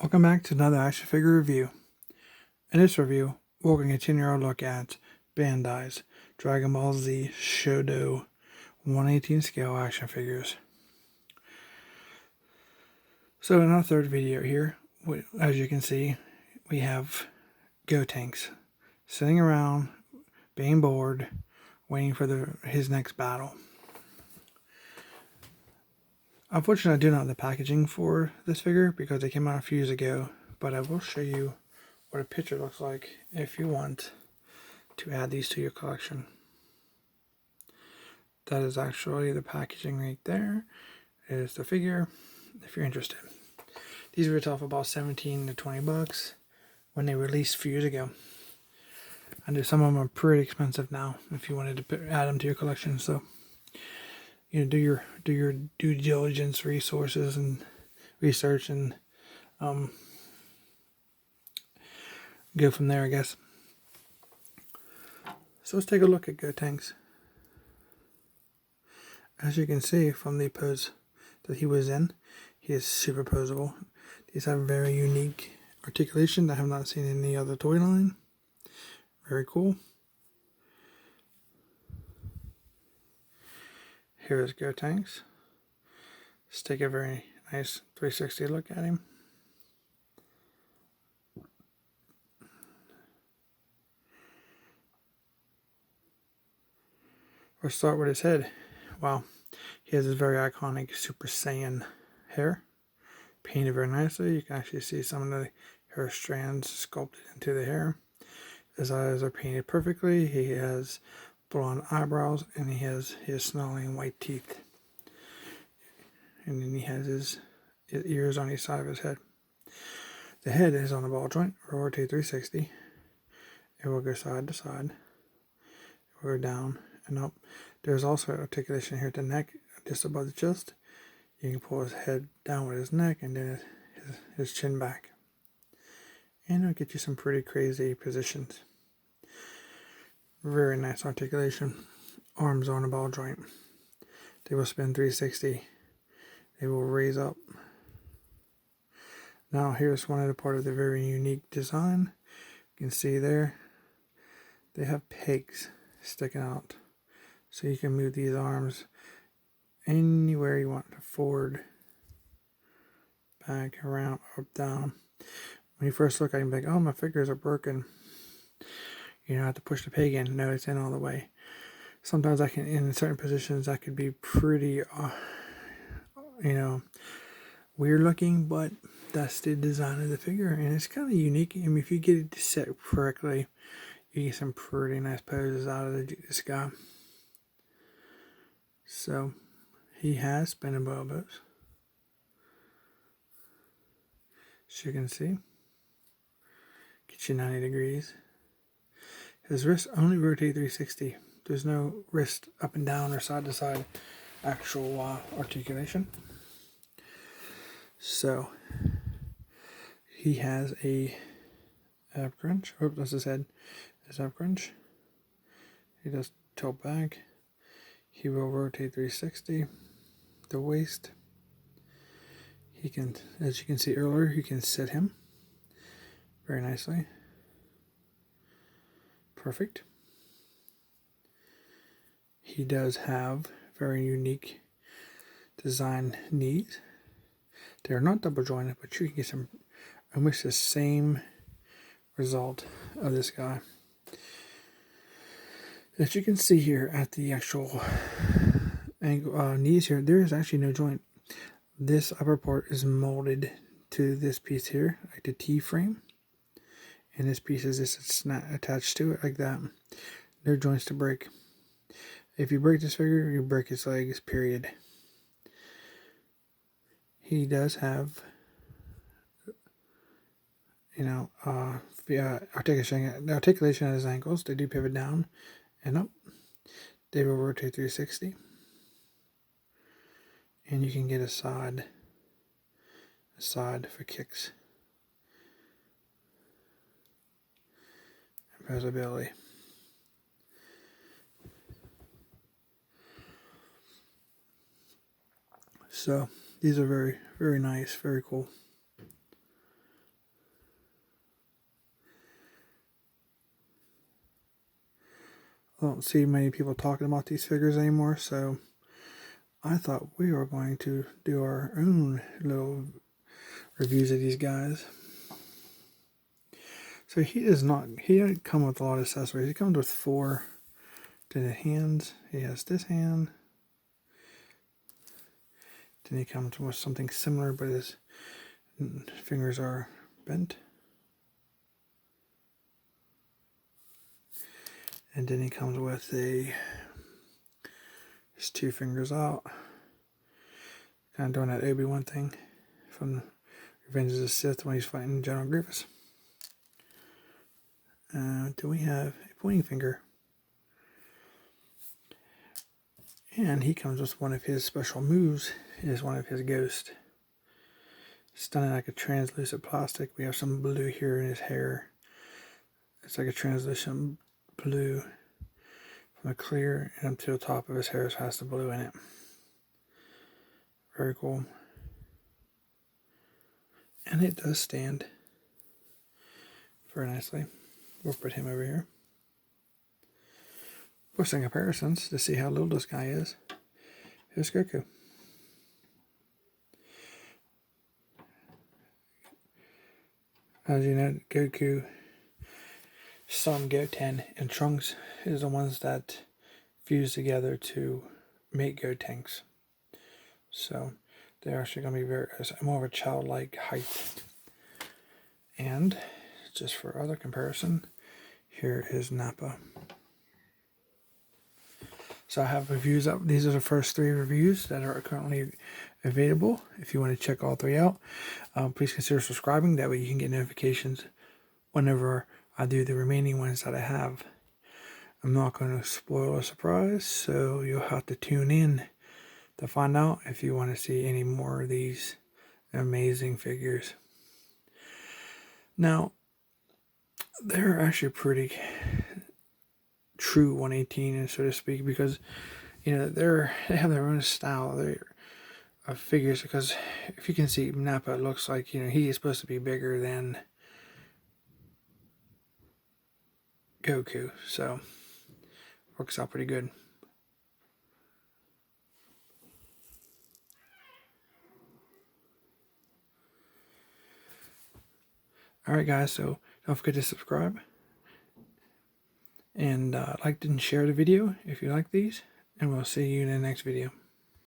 Welcome back to another action figure review. In this review, we're going to continue our look at Bandai's Dragon Ball Z Shodo 1/18 scale action figures. So in our third video here, as you can see, we have Gotenks sitting around, being bored, waiting for his next battle. Unfortunately, I do not have the packaging for this figure because it came out a few years ago, but I will show you what a picture looks like if you want to add these to your collection. That is actually the packaging right there. It is the figure, if you're interested. These retail for about 17 to 20 bucks when they released a few years ago. I know some of them are pretty expensive now if you wanted to add them to your collection. So, you know, do your due diligence, resources, and research, and go from there, I guess. So let's take a look at Gotenks. As you can see from the pose that he was in, he is super posable. These have very unique articulation that I have not seen in any other toy line. Very cool. Here is Gotenks. Let's take a very nice 360 look at him. We'll start with his head. Wow, he has this very iconic Super Saiyan hair, painted very nicely. You can actually see some of the hair strands sculpted into the hair. His eyes are painted perfectly. He has blonde eyebrows, and he has his snarling white teeth. And then he has his ears on each side of his head. The head is on a ball joint, rotate 360. It will go side to side. It will go down and up. There's also articulation here at the neck, just above the chest. You can pull his head down with his neck and then his chin back. And it'll get you some pretty crazy positions. Very nice articulation. Arms on a ball joint. They will spin 360. They will raise up. Now here's one of the part of the very unique design. You can see there, they have pegs sticking out. So you can move these arms anywhere you want, forward, back, around, up, down. When you first look at it, you can be like, oh, my fingers are broken. You don't have to push the peg in. No, it's in all the way. Sometimes I can, in certain positions, that could be pretty, weird looking, but that's the design of the figure, and it's kind of unique. I mean, if you get it set correctly, you get some pretty nice poses out of this guy. So, he has spinning elbows, as you can see. Get you 90 degrees. His wrists only rotate 360. There's no wrist up and down or side to side actual articulation. So, he has a ab crunch. Oh, that's his head. His ab crunch. He does tilt back. He will rotate 360. The waist. He can, as you can see earlier, you can sit him very nicely. Perfect. He does have very unique design knees. They're not double jointed, but you can get some almost the same result of this guy. As you can see here at the actual angle, knees here, there is actually no joint. This upper part is molded to this piece here, like the T-frame. And this piece is just attached to it like that. No joints to break. If you break this figure, you break his legs, period. He does have, articulation at his ankles. They do pivot down and up. They will rotate 360. And you can get a side for kicks. And posability. So these are very, very nice, very cool. I don't see many people talking about these figures anymore, so I thought we were going to do our own little reviews of these guys. So he doesn't come with a lot of accessories. He comes with 4 to the hands. He has this hand. Then he comes with something similar, but his fingers are bent. And then he comes with his 2 fingers out. Kind of doing that Obi-Wan thing from Revenge of the Sith when he's fighting General Grievous. Do we have a pointing finger? And he comes with one of his special moves. It is one of his ghosts. It's done like a translucent plastic. We have some blue here in his hair. It's like a translucent blue from the clear and up to the top of his hair has the blue in it. Very cool. And it does stand very nicely. We'll put him over here. For some comparisons to see how little this guy is. Here's Goku. As you know, Goku, Son, Goten, and Trunks is the ones that fuse together to make Gotenks. So they're actually going to be more of a childlike height. And just for other comparison, here is Nappa. So I have reviews up. These are the first 3 reviews that are currently available. If you want to check all 3 out, please consider subscribing. That way you can get notifications whenever I do the remaining ones that I have. I'm not going to spoil a surprise, so you'll have to tune in to find out if you want to see any more of these amazing figures. Now, they're actually pretty true 118, so to speak, because they have their own style of figures. Because if you can see Nappa, it looks like he is supposed to be bigger than Goku, so works out pretty good. Alright guys, so don't forget to subscribe and like and share the video if you like these, and we'll see you in the next video.